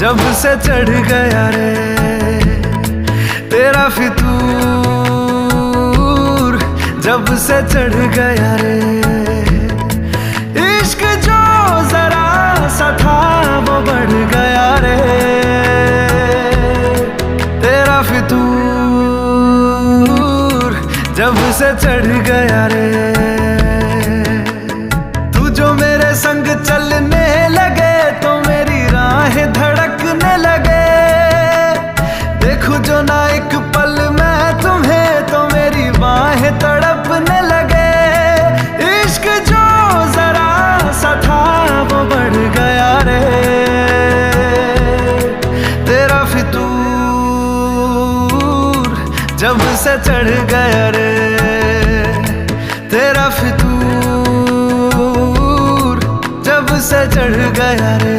जब से चढ़ गया रे तेरा फितूर, जब से चढ़ गया रे इश्क जो जरा सा था वो बढ़ गया रे तेरा फितूर, जब से चढ़ गया रे। तू जो मेरे संग चलने लगे तो मेरी राहें धड़कने लगे, देखूं जो ना एक पल मैं तुम्हें तो मेरी बाहें तड़पने लगे। इश्क जो जरा सा था वो बढ़ गया रे तेरा फितूर, जब से चढ़ गया रे तेरा फितूर, जब से चढ़ गया रे।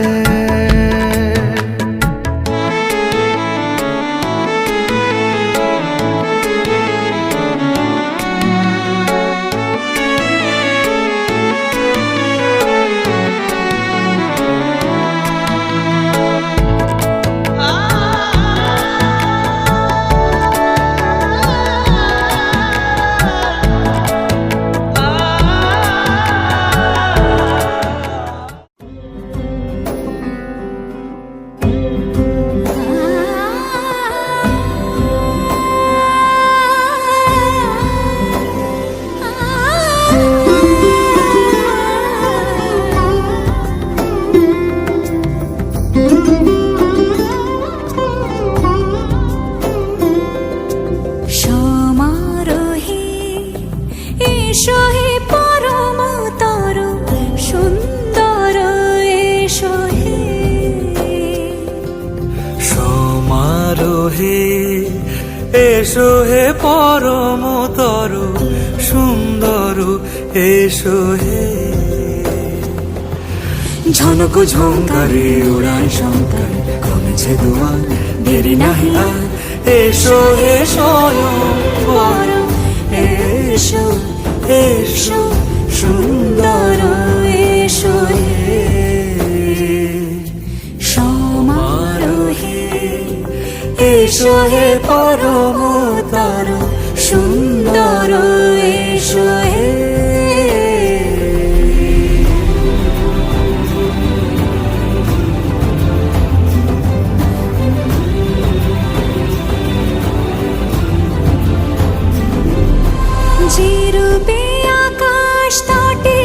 এসো হে পরমতর সুন্দর, এসো হে ঝনক ঝঙ্কারে উড়ায় শঙ্কর, কমেছে দুয়ার দেরি নাহি আর। এসো হে স্বয়ং পরম, এসো এসো সুন্দর, এসো হে সমারোহে। এসো হে পরমতর সুন্দর, এসো হে যে রূপে আকাশ তটে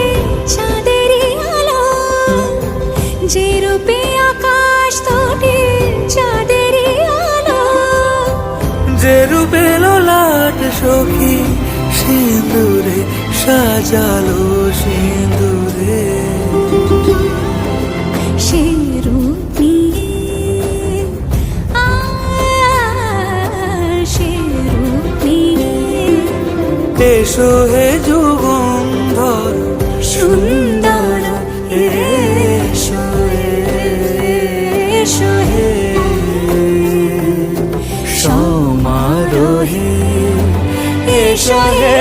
চাঁদেরই আলো, যে রূপে আকাশ তটে চাঁদেরই আলো, যে রূপে ললাট সখী সিঁদুরে সাজালো সিঁদুরে। সে রূপ নিয়ে সে রূপ নিয়ে এসো হে যুগন্ধর সুন্দর, এসো এসো হে সমারোহে। এসো হে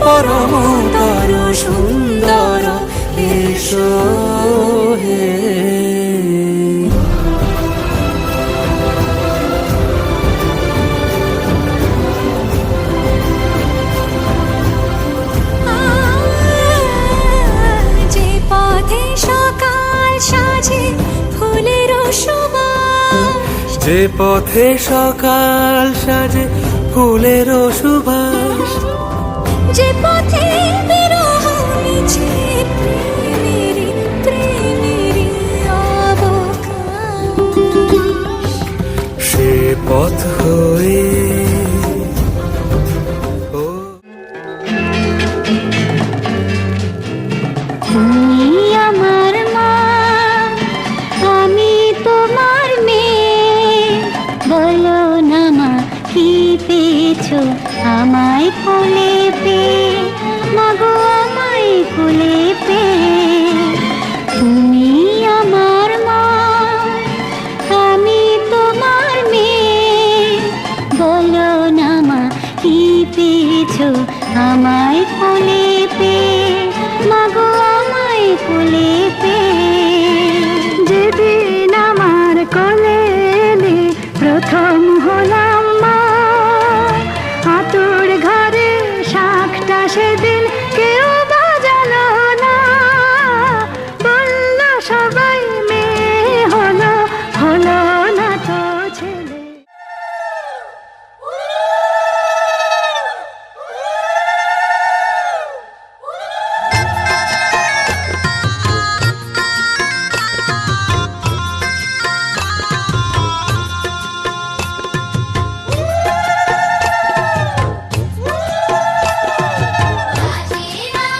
পরমতর সুন্দর, এসো হে যে পথে সকাল সাজে ফুলের সুবাস, যে পথে সকাল সাজে ফুলের সুবাস, যে পথে বিরহ মিছে প্রেমেরই প্রেমেরই অবকাশ, সে পথ হয়ে তুমি আমার মা, আমি তোমার মেয়ে, বলো না মা কি পেয়েছো আমায় কোলে পেয়ে, মাগো আমায় কোলে পেয়ে। তুমি আমার মা, আমি তোমার মেয়ে, বলো না মা কি পেয়েছো আমায় কোলে পেয়ে, মাগো আমায় কোলে পেয়ে। যেদিন আমার কোলে সেদিন কেউ বাজালো না, বলল সবাই মেয়ে হলো, হলো না তো ছেলে। কাশীনাথ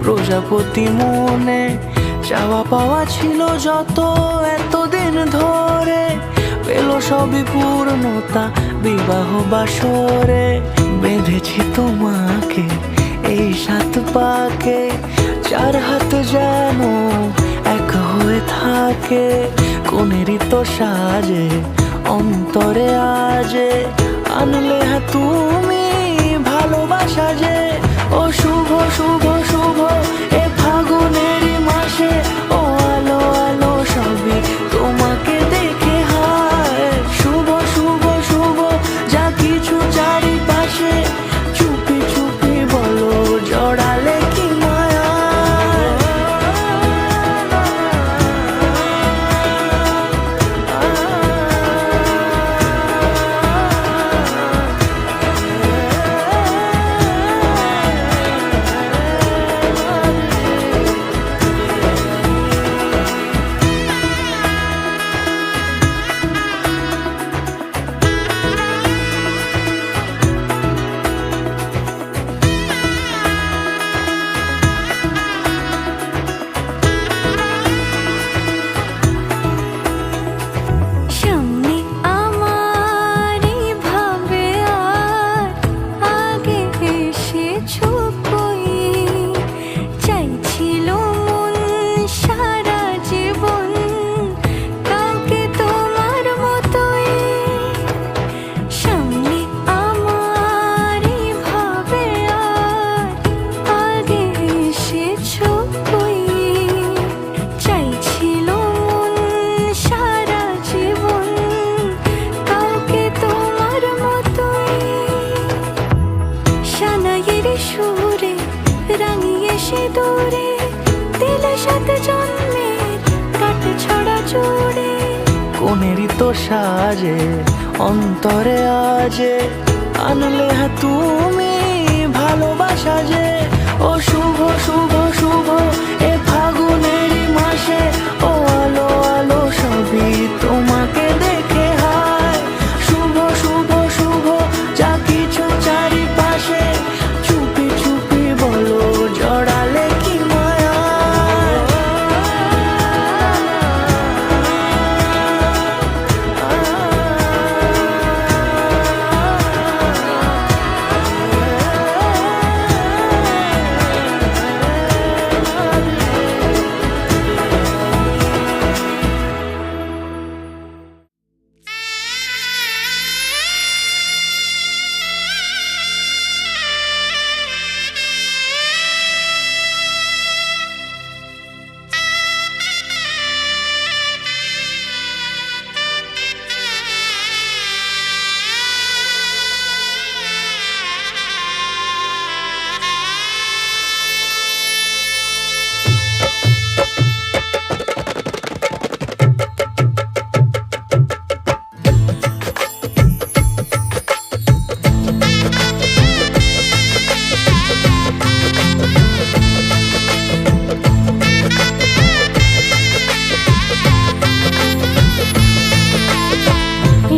প্রজাপতি মনে চাওয়া পাওয়া ছিল যত এতদিন ধরে, পেল সবই পূর্ণতা বিবাহ বাসরে। বেঁধেছি তোমাকে এই 7 পাকে, 4 হাত যেন এক হয়ে থাকে। কোনেরই তো সাজে অন্তরে আজে, আনলে হ্যাঁ তুমি ভালোবাসা যে। ও শুভ শুভ শুভ এ ফাগুনেরই মাসে, ও আলো আলো সবই তোমাকে দেখে হায়। শুভ শুভ শুভ যা কিছু চারিপাশে, চুপি চুপি বলো জড়ালে কি মায়া। সামনে আমার ভাবে আর আগে এসেছো কই, চাইছিল মন সারা জীবন কাউকে তোমার মতোই। সামনে আমার ভাবে আর আগে এসেছো কই, চাইছিল মন সারা জীবন কাউকে তোমার মতোই। সানাইয়ের সুরে রাঙিয়ে সে দূরে, দিলে 7 জন্মের কাট ছড়া জুড়ে। কোনেরই তো সাজে অন্তরে আজে, আনলে হ্যাঁ তুমি ভালোবাসা যে। ও শুভ শুভ শুভ এ ফাগুনেরই মাসে, ও আলো আলো সবই তোমাকে দেখে হায়। শুভ শুভ শুভ যা কিছু চারিপাশে, চুপি চুপি বলো জড়ালে কি মায়া।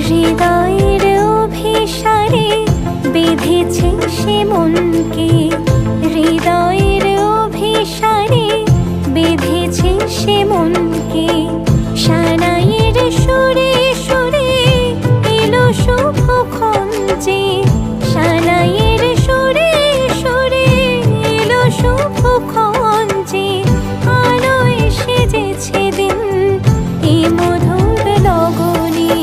হৃদয়ের অভিসারে বেঁধেছে সে মনকে, হৃদয়ের অভিসারে বেঁধেছে সে মনকে। সানাইয়ের সুরে সুরে এলো শুভক্ষণ যে, সানাইয়ের সুরে সুরে এলো শুভক্ষণ যে। আলোয় সেজেছে দিন এ মধুর লগনে,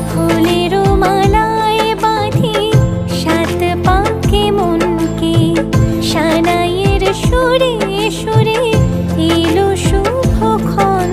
ফুলের মালায় বাঁধি 7 পাকে মনকে। সানাইয়ের সুরে সুরে এলো শুভক্ষণ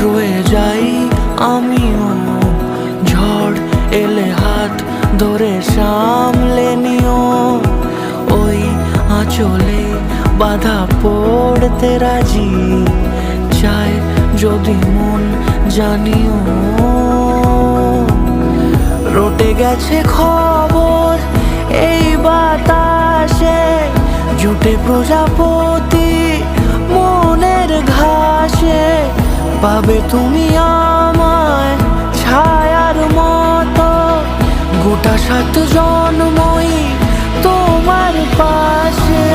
রয়ে যাই আমিও। ঝড় এলে হাত ধরে সামলে নিও, ওই আঁচলে বাধা পড়তে রাজি, চাই যদি মন জানিও। রটে গেছে খবর এই বাতাসে, জুটে প্রজাপতি মনের ঘাসে। পাবে তুমি আমায় ছায়ার মতো, গোটা 7 জন্মই তোমার পাশে।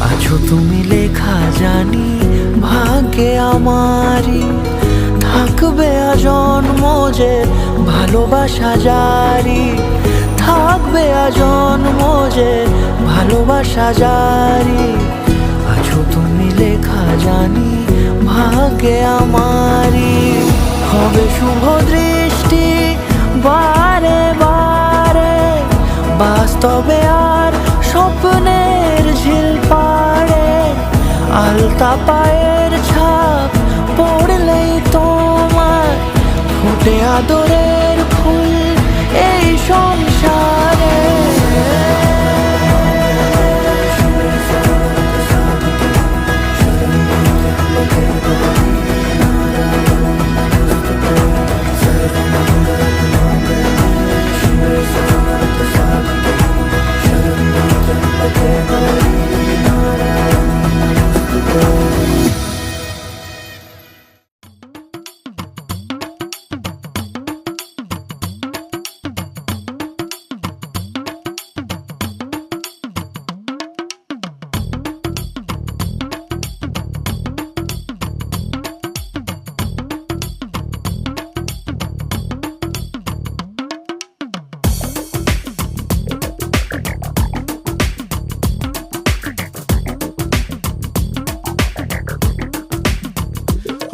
আছো তুমি লেখা জানি ভাগ্যে আমারই, থাকবে আজন্ম যে ভালোবাসা জারি, থাকবে আজন্ম যে ভালোবাসা জারি। আছো তুমি লেখা জানি ভাগ্যে আমারই, হবে শুভ দৃষ্টি বারে বারে, বাস্তবে আর স্বপ্নের ঝিল পাড়ে। আলতা পায়ের ছাপ পড়লেই তোমার ফুটে আদরের ফুল এই সংসারে।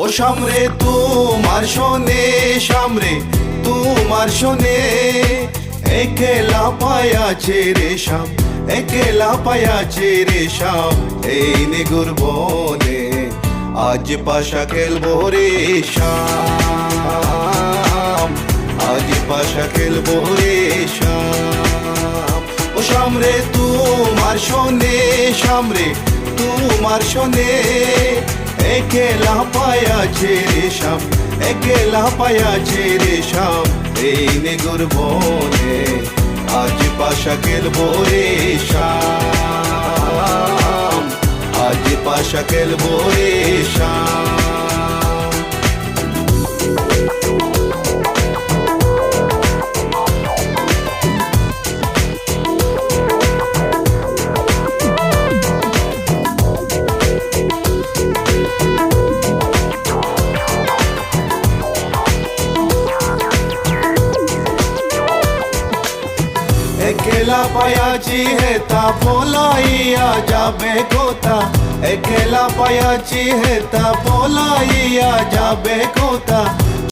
ও সামরে তোমার শোনে, সামরে তোমার শোনে, একেলা পায়াছে রে শাম, একেলা পায়াছে রে শাম। এই নিগুর বনে আজ পাশা খেলবো রে শাম, আজ পাশা খেলবো রে শাম। ও সামরে তোমার শোনে, সামরে তোমার শোনে, একেলা পায়াছে রে শাম, একেলা পায়াছে রে শাম। এই নিগুর বনে আজ পাশা খেলবো রে শাম, আজ পাশা খেলবো রে শাম। একেলা পায়াছি হেতা পলাইয়া যাবে কোথা, একেলা পায়াছি হেতা পলাইয়া যাবে কোথা।